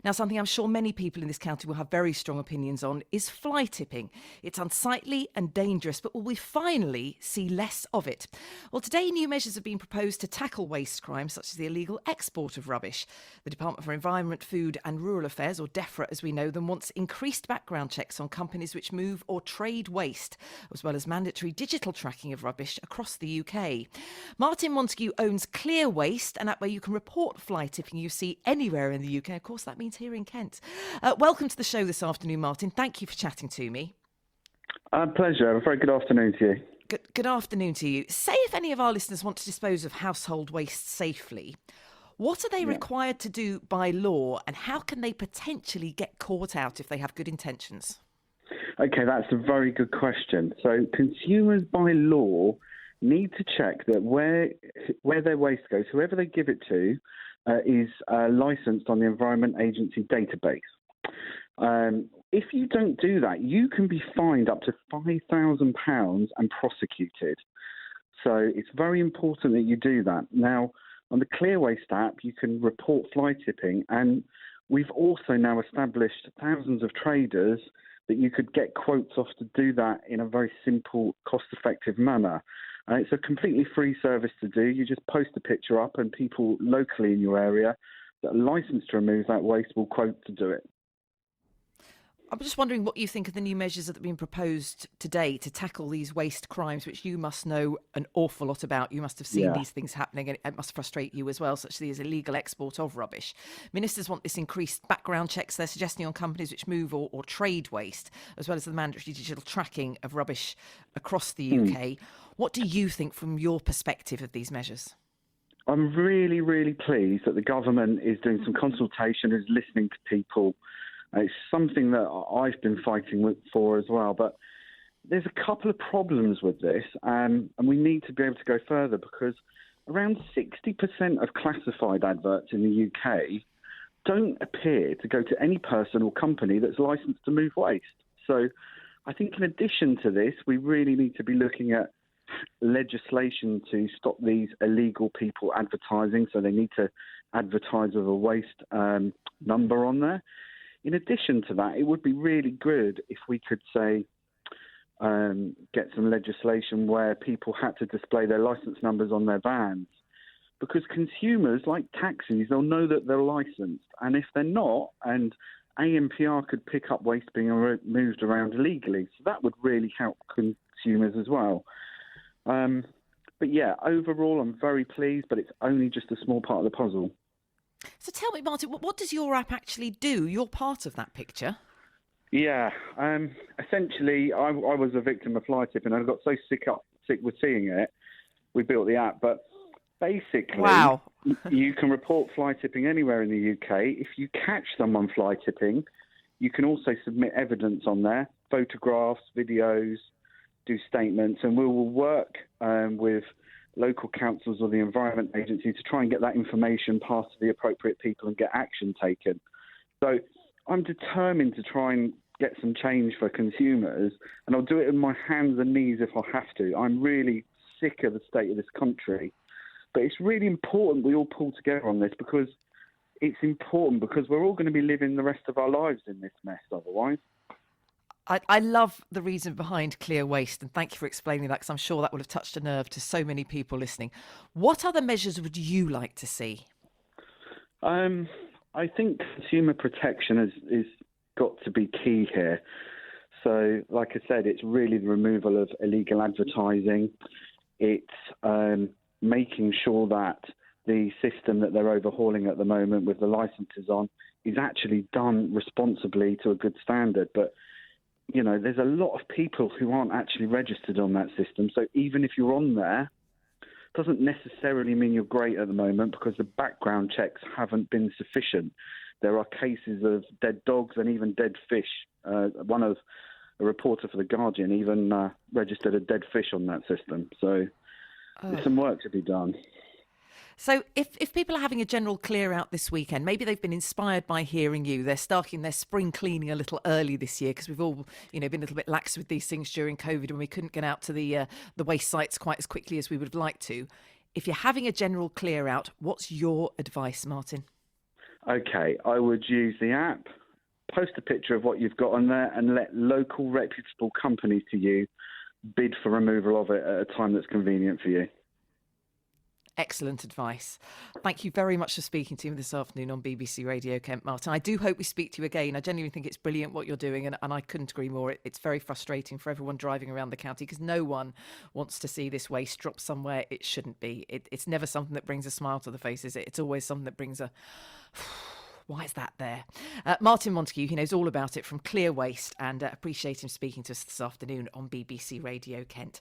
Now, something I'm sure many people in this county will have very strong opinions on is fly tipping. It's unsightly and dangerous, but will we finally see less of it? Well, today new measures have been proposed to tackle waste crimes such as the illegal export of rubbish. The Department for Environment, Food and Rural Affairs, or DEFRA as we know them, wants increased background checks on companies which move or trade waste, as well as mandatory digital tracking of rubbish across the UK. Martin Montague owns ClearWaste, an app where you can report fly tipping you see anywhere in the UK. Of course, that means here in Kent. Welcome to the show this afternoon, Martin. Thank you for chatting to me. Pleasure. A very good afternoon to you. Good afternoon to you. Say if any of our listeners want to dispose of household waste safely, what are they required to do by law, and how can they potentially get caught out if they have good intentions? Okay, that's a very good question. So consumers by law need to check that where their waste goes, whoever they give it to, is licensed on the Environment Agency database. If you don't do that, you can be fined up to £5,000 and prosecuted. So it's very important that you do that. Now, on the ClearWaste app, you can report fly tipping, and we've also now established thousands of traders that you could get quotes off to do that in a very simple, cost-effective manner. It's a completely free service to do. You just post a picture up and people locally in your area that are licensed to remove that waste will quote to do it. I'm just wondering what you think of the new measures that have been proposed today to tackle these waste crimes, which you must know an awful lot about. You must have seen these things happening, and it must frustrate you as well, such as illegal export of rubbish. Ministers want this increased background checks they're suggesting on companies which move or trade waste, as well as the mandatory digital tracking of rubbish across the UK. What do you think from your perspective of these measures? I'm really, really pleased that the government is doing some consultation, is listening to people. It's something that I've been fighting for as well. But there's a couple of problems with this, and we need to be able to go further, because around 60% of classified adverts in the UK don't appear to go to any person or company that's licensed to move waste. So I think in addition to this, we really need to be looking at legislation to stop these illegal people advertising. So they need to advertise with a waste number on there. In addition to that, it would be really good if we could say get some legislation where people had to display their license numbers on their vans, because consumers, like taxis, they'll know that they're licensed, and if they're not, and AMPR could pick up waste being moved around illegally, so that would really help consumers as well. But yeah, overall, I'm very pleased, but it's only just a small part of the puzzle. So tell me, Martin, what does your app actually do? You're part of that picture. Yeah, essentially, I was a victim of fly tipping, and I got so sick with seeing it, we built the app. But basically, you can report fly tipping anywhere in the UK. If you catch someone fly tipping, you can also submit evidence on there, photographs, videos, do statements, and we will work with local councils or the Environment Agency to try and get that information passed to the appropriate people and get action taken. So I'm determined to try and get some change for consumers, and I'll do it in my hands and knees if I have to. I'm really sick of the state of this country, but it's really important we all pull together on this, because it's important, because we're all going to be living the rest of our lives in this mess otherwise. I love the reason behind ClearWaste, and thank you for explaining that, because I'm sure that would have touched a nerve to so many people listening. What other measures would you like to see? I think consumer protection is got to be key here. So, like I said, it's really the removal of illegal advertising. It's making sure that the system that they're overhauling at the moment with the licenses on is actually done responsibly to a good standard. But you know, there's a lot of people who aren't actually registered on that system. So even if you're on there, doesn't necessarily mean you're great at the moment, because the background checks haven't been sufficient. There are cases of dead dogs and even dead fish. A reporter for The Guardian even registered a dead fish on that system. So there's some work to be done. So if people are having a general clear out this weekend, maybe they've been inspired by hearing you, they're starting their spring cleaning a little early this year, because we've all, been a little bit lax with these things during COVID when we couldn't get out to the waste sites quite as quickly as we would have liked to. If you're having a general clear out, what's your advice, Martin? Okay, I would use the app, post a picture of what you've got on there, and let local reputable companies to you bid for removal of it at a time that's convenient for you. Excellent advice. Thank you very much for speaking to me this afternoon on BBC Radio Kent, Martin. I do hope we speak to you again. I genuinely think it's brilliant what you're doing, and I couldn't agree more. It's very frustrating for everyone driving around the county because no one wants to see this waste drop somewhere it shouldn't be. It's never something that brings a smile to the face, is it? It's always something that brings a... Why is that there? Martin Montague, he knows all about it from ClearWaste, and appreciate him speaking to us this afternoon on BBC Radio Kent.